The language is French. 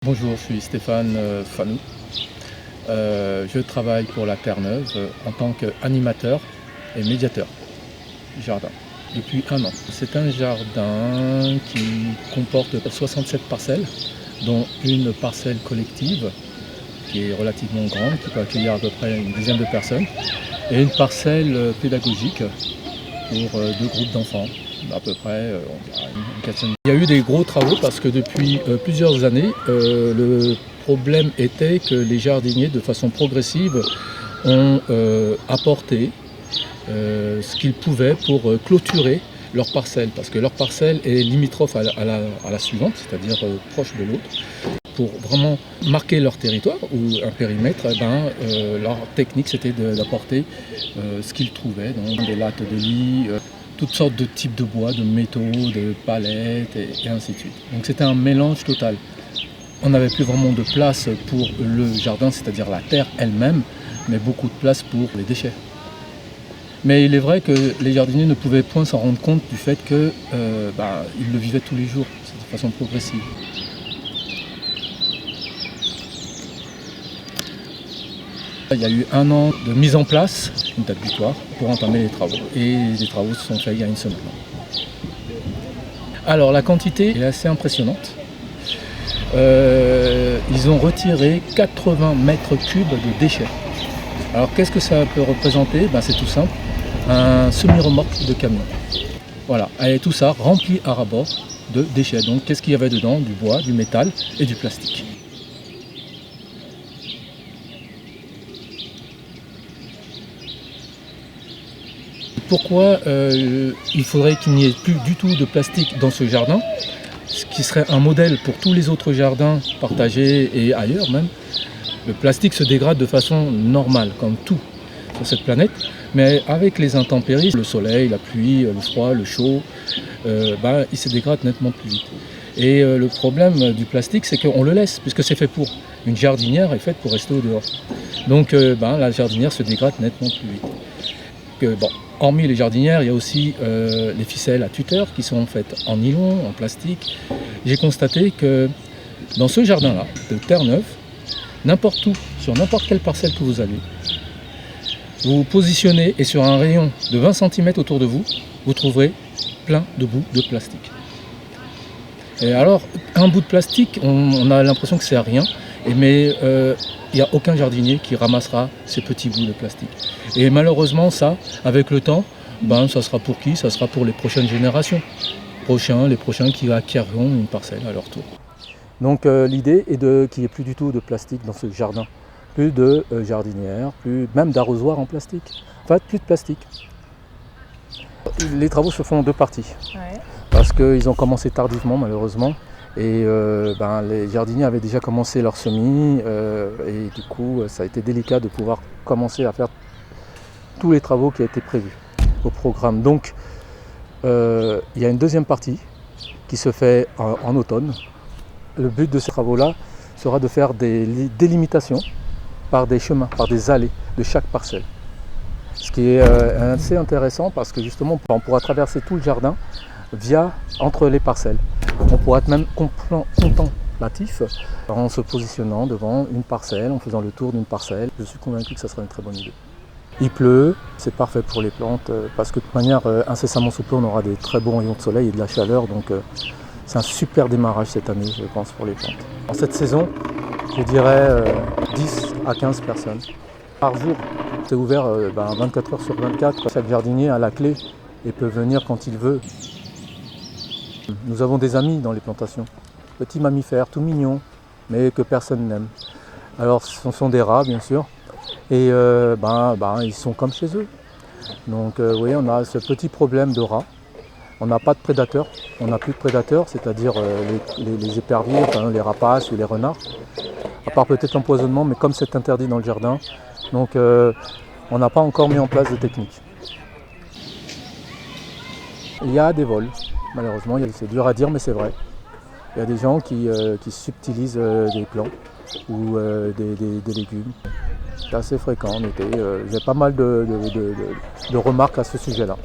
Bonjour, je suis Stéphane Fanou. Je travaille pour la Terre-Neuve en tant qu'animateur et médiateur du jardin depuis 1 an. C'est un jardin qui comporte 67 parcelles, dont une parcelle collective qui est relativement grande, qui peut accueillir à peu près une dizaine de personnes, et une parcelle pédagogique pour 2 groupes d'enfants, à peu près une quinzaine. Il y a eu des gros travaux parce que depuis plusieurs années, le problème était que les jardiniers, de façon progressive, ont apporté ce qu'ils pouvaient pour clôturer leur parcelle, parce que leur parcelle est limitrophe à la suivante, c'est-à-dire proche de l'autre. Pour vraiment marquer leur territoire ou un périmètre, leur technique c'était d'apporter ce qu'ils trouvaient, donc des lattes de lit, toutes sortes de types de bois, de métaux, de palettes et ainsi de suite. Donc c'était un mélange total. On n'avait plus vraiment de place pour le jardin, c'est-à-dire la terre elle-même, mais beaucoup de place pour les déchets. Mais il est vrai que les jardiniers ne pouvaient point s'en rendre compte du fait qu'ils le vivaient tous les jours, de façon progressive. Il y a eu 1 an de mise en place, une date butoir, pour entamer les travaux. Et les travaux se sont faits il y a 1 semaine. Alors la quantité est assez impressionnante. Ils ont retiré 80 mètres cubes de déchets. Alors qu'est-ce que ça peut représenter? C'est tout simple, un semi-remorque de camion. Voilà, et tout ça rempli à ras-bord de déchets. Donc qu'est-ce qu'il y avait dedans? Du bois, du métal et du plastique. Pourquoi il faudrait qu'il n'y ait plus du tout de plastique dans ce jardin, ce qui serait un modèle pour tous les autres jardins partagés et ailleurs même. Le plastique se dégrade de façon normale, comme tout sur cette planète, mais avec les intempéries, le soleil, la pluie, le froid, le chaud, il se dégrade nettement plus vite. Et le problème du plastique, c'est qu'on le laisse, puisque c'est fait pour. Une jardinière est faite pour rester au dehors. Donc la jardinière se dégrade nettement plus vite. Hormis les jardinières, il y a aussi les ficelles à tuteur qui sont faites en nylon, en plastique. J'ai constaté que dans ce jardin-là, de Terre-Neuve, n'importe où, sur n'importe quelle parcelle que vous allez, vous vous positionnez et sur un rayon de 20 cm autour de vous, vous trouverez plein de bouts de plastique. Et alors, un bout de plastique, on a l'impression que c'est à rien, mais il n'y a aucun jardinier qui ramassera ces petits bouts de plastique. Et malheureusement, ça, avec le temps, ça sera pour qui? Ça sera pour les prochaines générations. Les prochains qui acquerront une parcelle à leur tour. Donc l'idée est qu'il n'y ait plus du tout de plastique dans ce jardin. Plus de jardinières, plus même d'arrosoirs en plastique. En fait, plus de plastique. Les travaux se font en 2 parties. Ouais. Parce qu'ils ont commencé tardivement malheureusement. Et les jardiniers avaient déjà commencé leur semis et du coup ça a été délicat de pouvoir commencer à faire tous les travaux qui étaient prévus au programme. Donc il y a une 2e partie qui se fait en automne. Le but de ces travaux-là sera de faire des délimitations par des chemins, par des allées de chaque parcelle. Ce qui est assez intéressant parce que justement on pourra traverser tout le jardin entre les parcelles. On pourra être même contemplatif en se positionnant devant une parcelle, en faisant le tour d'une parcelle. Je suis convaincu que ça sera une très bonne idée. Il pleut, c'est parfait pour les plantes parce que de toute manière, incessamment sous peu, on aura des très bons rayons de soleil et de la chaleur. Donc c'est un super démarrage cette année, je pense, pour les plantes. En cette saison, je dirais 10 à 15 personnes par jour. C'est ouvert 24 heures sur 24. Chaque jardinier a la clé et peut venir quand il veut. Nous avons des amis dans les plantations, petits mammifères tout mignons, mais que personne n'aime. Alors ce sont des rats bien sûr, et ils sont comme chez eux. Donc oui, on a ce petit problème de rats. On n'a pas de prédateurs, on n'a plus de prédateurs, c'est-à-dire les éperviers, les rapaces ou les renards. À part peut-être l'empoisonnement, mais comme c'est interdit dans le jardin, donc on n'a pas encore mis en place de technique. Il y a des vols. Malheureusement, c'est dur à dire, mais c'est vrai. Il y a des gens qui subtilisent des plants ou des légumes. C'est assez fréquent en été. J'ai pas mal de remarques à ce sujet-là.